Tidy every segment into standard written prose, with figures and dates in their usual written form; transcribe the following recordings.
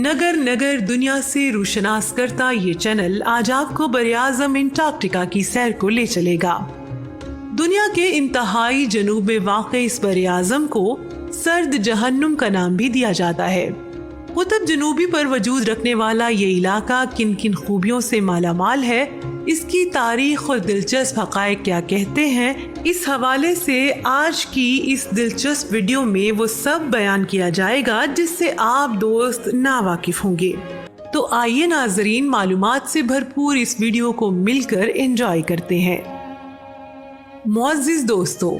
नगर नगर दुनिया से रूशनास करता ये चैनल आज आपको बरआज़म एंटार्क्टिका की सैर को ले चलेगा। दुनिया के इंतहाई जनूब में वाक़ इस बरआज़म को सर्द जहन्नुम का नाम भी दिया जाता है। कुतुब जनूबी पर वजूद रखने वाला ये इलाका किन किन खूबियों से मालामाल है, इसकी तारीख और दिलचस्प हक़ाइक़ क्या कहते हैं, इस हवाले से आज की इस दिलचस्प वीडियो में वो सब बयान किया जाएगा जिससे आप दोस्त नावाकिफ होंगे। तो आइए नाज़रीन, मालूमात से भरपूर इस वीडियो को मिलकर एंजॉय करते हैं। मुअज़्ज़िज़ दोस्तों,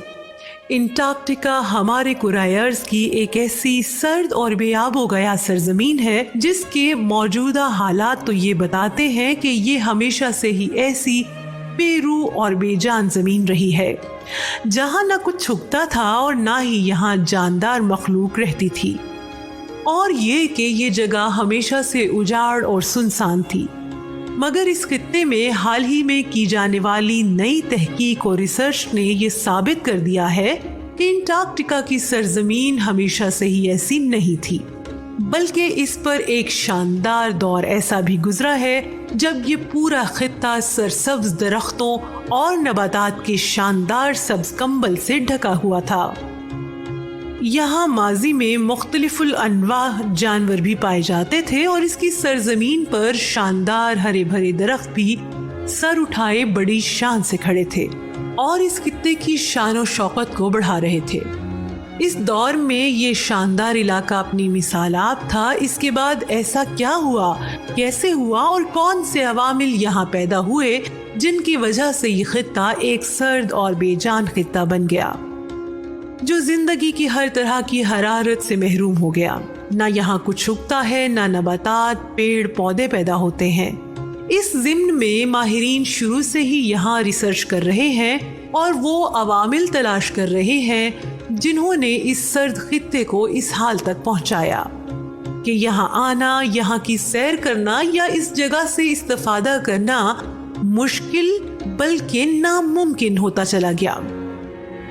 एंटार्क्टिका हमारे कुराए अर्ज़ की एक ऐसी सर्द और बेआबो गया सरजमीन है जिसके मौजूदा हालात तो ये बताते हैं कि ये हमेशा से ही ऐसी बेरूह और बेजान जमीन रही है जहाँ न कुछ छुपता था और ना ही यहाँ जानदार मखलूक रहती थी, और ये कि ये जगह हमेशा से उजाड़ और सुनसान थी। मगर इस खित्ते में हाल ही में की जाने वाली नई तहकीक और रिसर्च ने ये साबित कर दिया है कि एंटार्क्टिका की सरजमीन हमेशा से ही ऐसी नहीं थी, बल्कि इस पर एक शानदार दौर ऐसा भी गुजरा है जब ये पूरा खित्ता सरसब्ज दरख्तों और नबातात के शानदार सब्ज कंबल से ढका हुआ था। यहाँ माजी में मुख्तलिफुल अनवाह जानवर भी पाए जाते थे और इसकी सरजमीन पर शानदार हरे भरे दरख्त भी सर उठाए बड़ी शान से खड़े थे और इस खित्ते की शान और शौकत को बढ़ा रहे थे। इस दौर में ये शानदार इलाका अपनी मिसालात था। इसके बाद ऐसा क्या हुआ, कैसे हुआ और कौन से अवामिल यहाँ पैदा हुए जिनकी वजह से ये खित्ता एक सर्द और बेजान खित्ता बन गया जो जिंदगी की हर तरह की हरारत से महरूम हो गया। ना यहाँ कुछ उगता है, ना नबातात पेड़ पौधे पैदा होते हैं। इस ज़िम्न में माहिरीन शुरू से ही यहाँ रिसर्च कर रहे हैं और वो अवामिल तलाश कर रहे हैं जिन्होंने इस सर्द खित्ते को इस हाल तक पहुँचाया कि यहाँ आना, यहाँ की सैर करना या इस जगह से इस्तेफादा करना मुश्किल बल्कि नामुमकिन होता चला गया।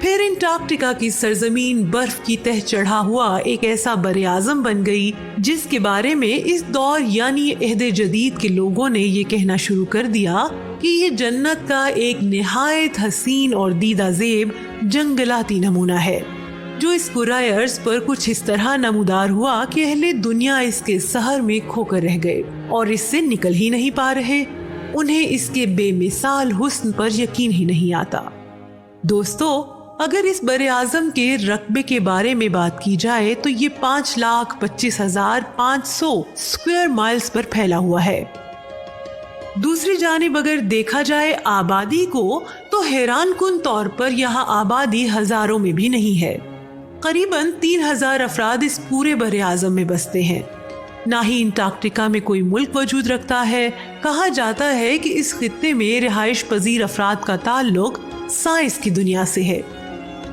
फिर एंटार्क्टिका की सरजमीन बर्फ की तह चढ़ा हुआ एक ऐसा बरआज़म बन गई जिसके बारे में इस दौर यानी अहद जदीद के लोगों ने ये कहना शुरू कर दिया कि ये जन्नत का एक निहायत हसीन और दीदा ज़ेब जंगलाती नमूना है जो इस कुराए अर्ज़ पर कुछ इस तरह नमूदार हुआ कि अहले दुनिया इसके सहर में खोकर रह गए और इससे निकल ही नहीं पा रहे। उन्हें इसके बेमिसाल हुस्न पर यकीन ही नहीं आता। दोस्तों, अगर इस बरआज़म के रकबे के बारे में बात की जाए तो ये 5,25,500 स्क्वायर माइल्स पर फैला हुआ है। दूसरी जानिब अगर देखा जाए आबादी को तो हैरान कुन तौर पर यहाँ आबादी हजारों में भी नहीं है। करीबन 3,000 अफराद इस पूरे बरआज़म में बसते हैं। ना ही एंटार्क्टिका में कोई मुल्क वजूद रखता है। कहा जाता है कि इस खित्ते में रिहाइश पजीर अफराद का ताल्लुक साइंस की दुनिया से है।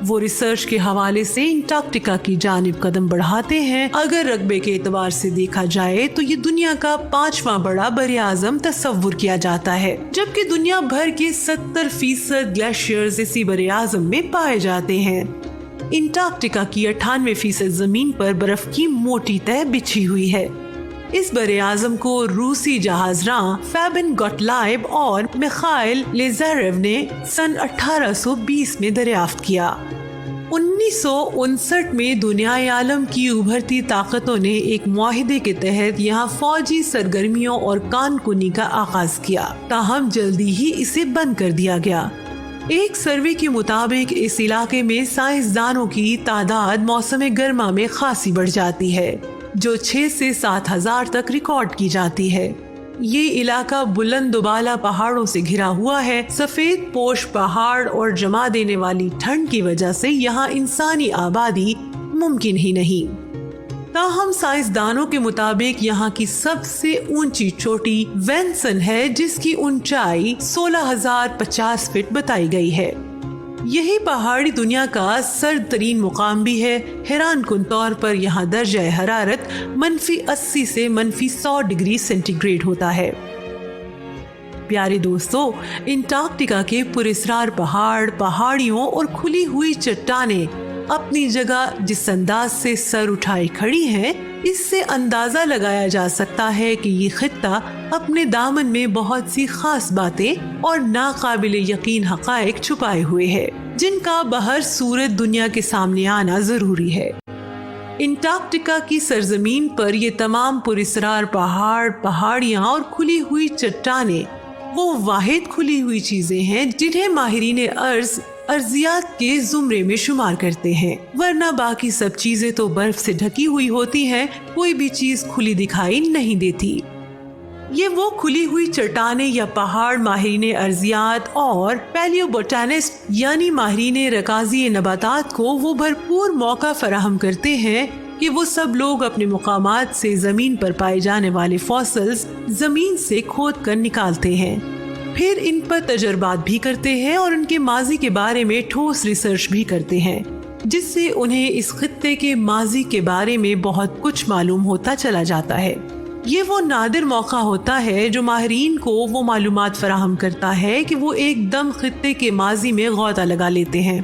वो रिसर्च के हवाले से एंटार्क्टिका की जानिब कदम बढ़ाते हैं। अगर रकबे के एतबार से देखा जाए तो ये दुनिया का 5वां बड़ा बरआज़म तस्वुर किया जाता है, जबकि दुनिया भर के 70% ग्लेशियर्स इसी बरआज़म में पाए जाते हैं। एंटार्क्टिका की 98% जमीन पर बर्फ की मोटी तह बिछी हुई है। इस बरआज़म को रूसी जहाज़रां फैबिन गोटलाइब और मिखाइल लेज़ारेव ने सन 1820 में दरियाफ्त किया। 1959 में दुनियाए आलम की उभरती ताकतों ने एक मुआहिदे के तहत यहाँ फौजी सरगर्मियों और कानकुनी का आगाज किया, ताहम जल्दी ही इसे बंद कर दिया गया। एक सर्वे के मुताबिक इस इलाके में साइंसदानों की तादाद मौसम गर्मा में खासी बढ़ जाती है जो 6 से 7 हजार तक रिकॉर्ड की जाती है। ये इलाका बुलंद दुबाला पहाड़ों से घिरा हुआ है। सफेद पोश पहाड़ और जमा देने वाली ठंड की वजह से यहाँ इंसानी आबादी मुमकिन ही नहीं। ताहम साइंसदानों के मुताबिक यहाँ की सबसे ऊंची चोटी वेंसन है जिसकी ऊंचाई 16,050 फीट बताई गई है। यही पहाड़ी दुनिया का सर्द तरीन मुकाम भी है। हैरान कुन तौर पर यहाँ दर्जा हरारत -80 से -100 डिग्री सेंटीग्रेड होता है। प्यारे दोस्तों, एंटार्क्टिका के पुरस्रार पहाड़, पहाड़ियों और खुली हुई चट्टानें अपनी जगह जिस अंदाज से सर उठाए खड़ी हैं, इससे अंदाजा लगाया जा सकता है कि ये खित्ता अपने दामन में बहुत सी खास बातें और नाकाबिले यकीन हकायक छुपाए हुए है, जिनका बहर सूरत दुनिया के सामने आना जरूरी है। अंटार्कटिका की सरजमीन पर ये तमाम पुरस्रार पहाड़, पहाड़ियाँ और खुली हुई चट्टानें वो वाहिद खुली हुई चीजें हैं जिन्हें माहिरीन अर्जियात के जुमरे में शुमार करते हैं, वरना बाकी सब चीजें तो बर्फ से ढकी हुई होती हैं, कोई भी चीज खुली दिखाई नहीं देती। ये वो खुली हुई चट्टानें या पहाड़ माहिरीन अर्जियात और पैलियोबोटानिस्ट यानी माहिरीन रकाजी नबातात को वो भरपूर मौका फराहम करते हैं कि वो सब लोग अपने मुकामात से जमीन पर पाए जाने वाले फॉसिल्स जमीन से खोद कर निकालते हैं, फिर इन पर तजर्बात भी करते हैं और उनके माजी के बारे में ठोस रिसर्च भी करते हैं, जिससे उन्हें इस खित्ते के माजी के बारे में बहुत कुछ मालूम होता चला जाता है। ये वो नादिर मौका होता है जो माहिरीन को वो मालूमात फराहम करता है कि वो एकदम खित्ते के माजी में गौता लगा लेते हैं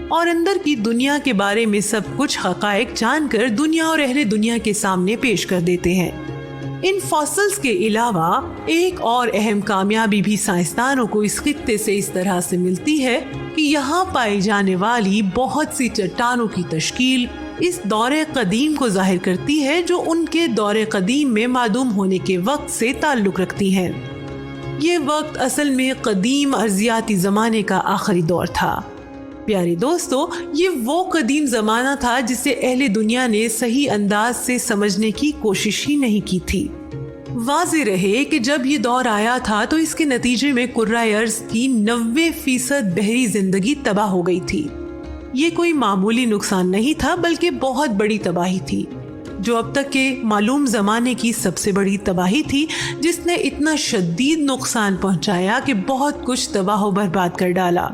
और अंदर की दुनिया के बारे में सब कुछ हकायक जानकर दुनिया और अहले दुनिया के सामने पेश कर देते हैं। इन फॉसिल्स के अलावा एक और अहम कामयाबी भी साइंसदानों को इस खित्ते से इस तरह से मिलती है कि यहाँ पाई जाने वाली बहुत सी चट्टानों की तश्कील इस दौरे कदीम को जाहिर करती है जो उनके दौरे कदीम में मादूम होने के वक्त से ताल्लुक रखती हैं। ये वक्त असल में कदीम अर्जियाती ज़माने का आखिरी दौर था। प्यारे दोस्तों, ये वो कदीम ज़माना था जिसे अहले दुनिया ने सही अंदाज से समझने की कोशिश ही नहीं की थी। वाज़े रहे कि जब ये दौर आया था तो इसके नतीजे में कुर्राए अर्ज़ की 90% बहरी जिंदगी तबाह हो गई थी। ये कोई मामूली नुकसान नहीं था बल्कि बहुत बड़ी तबाही थी, जो अब तक के मालूम ज़माने की सबसे बड़ी तबाही थी, जिसने इतना शदीद नुकसान पहुंचाया कि बहुत कुछ तबाह बर्बाद कर डाला।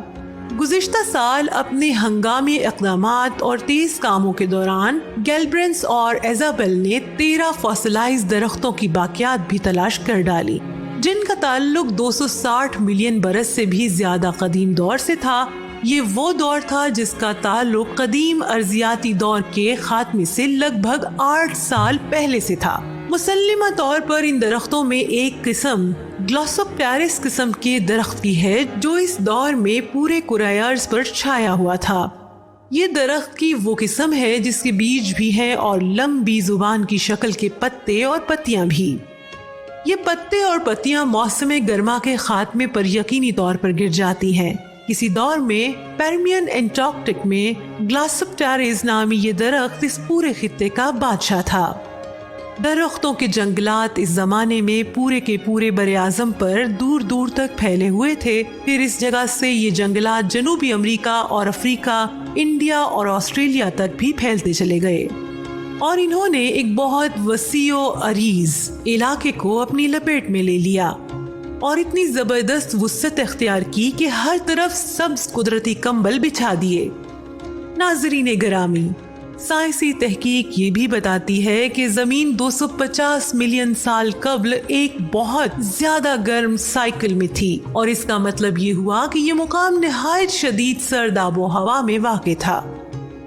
गुज़िश्ता साल अपने हंगामी इक़दामात और तेज कामों के दौरान गैल्ब्रेंस और इज़ाबेल ने 13 फॉसिलाइज्ड दरख्तों की बाकियात भी तलाश कर डाली, जिनका ताल्लुक 260 मिलियन बरस से भी ज्यादा कदीम दौर से था। ये वो दौर था जिसका ताल्लुक कदीम अर्जियाती दौर के खात्मे से लगभग 8 साल पहले से था। मुसल्लिमा तौर पर इन दरख्तों में एक किस्म ग्लॉसोप्टेरिस किस्म के दरख्त की है जो इस दौर में पूरे कुराए अर्ज़ पर छाया हुआ था। ये दरख्त की वो किस्म है जिसके बीज भी हैं और लंबी जुबान की शक्ल के पत्ते और पत्तियां भी। ये पत्ते और पत्तियां मौसम गर्मा के खात्मे पर यकीनी तौर पर गिर जाती हैं। किसी दौर में पर्मियन एंटार्कटिक में ग्लॉसोप्टेरिस नामी ये दरख्त इस पूरे खित्ते का बादशाह था। दरख्तों के जंगलात इस जमाने में पूरे के पूरे बरे आज़म पर दूर दूर तक फैले हुए थे। फिर इस जगह से ये जंगलात जनूबी अमेरिका और अफ्रीका, इंडिया और ऑस्ट्रेलिया तक भी फैलते चले गए और इन्होंने एक बहुत वसीओ अरीज इलाके को अपनी लपेट में ले लिया और इतनी जबरदस्त वुसअत इख्तियार की कि हर तरफ सब्ज कुदरती कंबल बिछा दिए। नाज़रीन गिरामी, साइंसी तहकीक ये भी बताती है कि जमीन 250 मिलियन साल कबल एक बहुत ज्यादा गर्म साइकिल में थी और इसका मतलब ये हुआ कि ये मुकाम निहायत शदीद सर्द आबो हवा में वाक़ था।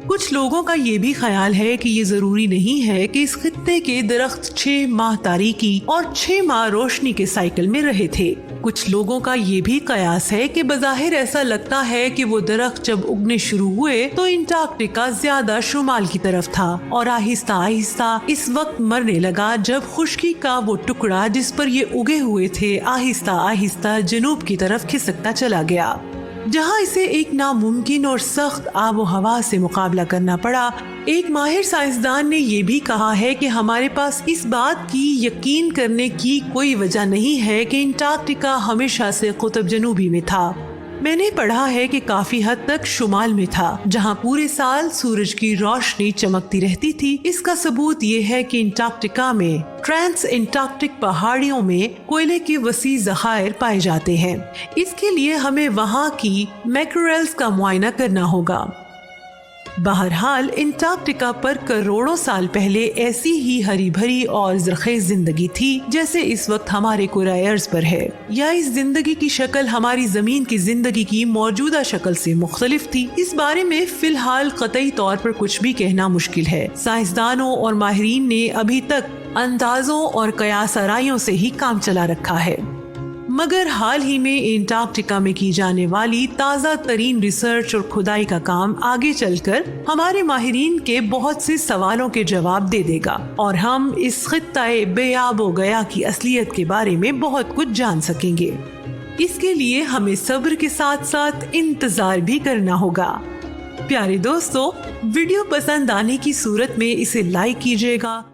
कुछ लोगों का ये भी ख्याल है कि ये जरूरी नहीं है कि इस खित्ते के दरख्त 6 माह तारीकी और 6 माह रोशनी के साइकिल में रहे थे। कुछ लोगों का ये भी कयास है कि बज़ाहिर ऐसा लगता है कि वो दरख्त जब उगने शुरू हुए तो अंटार्कटिका ज्यादा शुमाल की तरफ था और आहिस्ता आहिस्ता इस वक्त मरने लगा जब खुश्की का वो टुकड़ा जिस पर ये उगे हुए थे आहिस्ता आहिस्ता जनूब की तरफ खिसकता चला गया, जहां इसे एक नामुमकिन और सख्त आबो हवा से मुकाबला करना पड़ा। एक माहिर साइंसदान ने यह भी कहा है कि हमारे पास इस बात की यकीन करने की कोई वजह नहीं है कि अंटार्कटिका हमेशा से कुतुब जनूबी में था। मैंने पढ़ा है कि काफी हद तक शुमाल में था, जहां पूरे साल सूरज की रोशनी चमकती रहती थी। इसका सबूत ये है कि अंटार्कटिका में ट्रांस अंटार्कटिक पहाड़ियों में कोयले के वसी ज़खायर पाए जाते हैं। इसके लिए हमें वहां की मैक्रोरेल्स का मुआयना करना होगा। बहरहाल अंटार्कटिका पर करोड़ों साल पहले ऐसी ही हरी भरी और ज़रख़ेज़ जिंदगी थी जैसे इस वक्त हमारे कुराए अर्ज़ पर है, या इस जिंदगी की शक्ल हमारी जमीन की जिंदगी की मौजूदा शक्ल से मुख्तलिफ थी। इस बारे में फिलहाल कतई तौर पर कुछ भी कहना मुश्किल है। साइंसदानों और माहिरीन ने अभी तक अंदाजों और कयास आराइयों से ही काम चला रखा है, मगर हाल ही में अंटार्कटिका में की जाने वाली ताज़ा तरीन रिसर्च और खुदाई का काम आगे चलकर हमारे माहिरीन के बहुत से सवालों के जवाब दे देगा और हम इस खित्ताए बेआबो गया की असलियत के बारे में बहुत कुछ जान सकेंगे। इसके लिए हमें सब्र के साथ साथ इंतजार भी करना होगा। प्यारे दोस्तों, वीडियो पसंद आने की सूरत में इसे लाइक कीजिएगा,